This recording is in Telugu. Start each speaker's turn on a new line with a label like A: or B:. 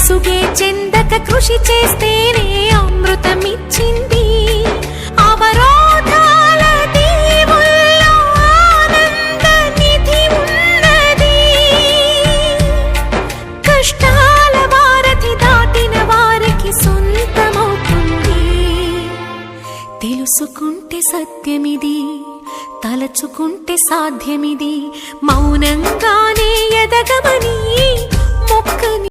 A: విసుగే చెందక కృషి చేస్తేనే అమృతమిచ్చింది. అవరోధాల దీవుల్లో ఆనంద నిధి ఉన్నది. కష్టాల వారధి దాటిన వారికి సొంతమవుతుంది. తెలుసుకుంటే సత్యమిది, తలచుకుంటే సాధ్యమిది. మౌనంగానే ఎదగమని మొక్కని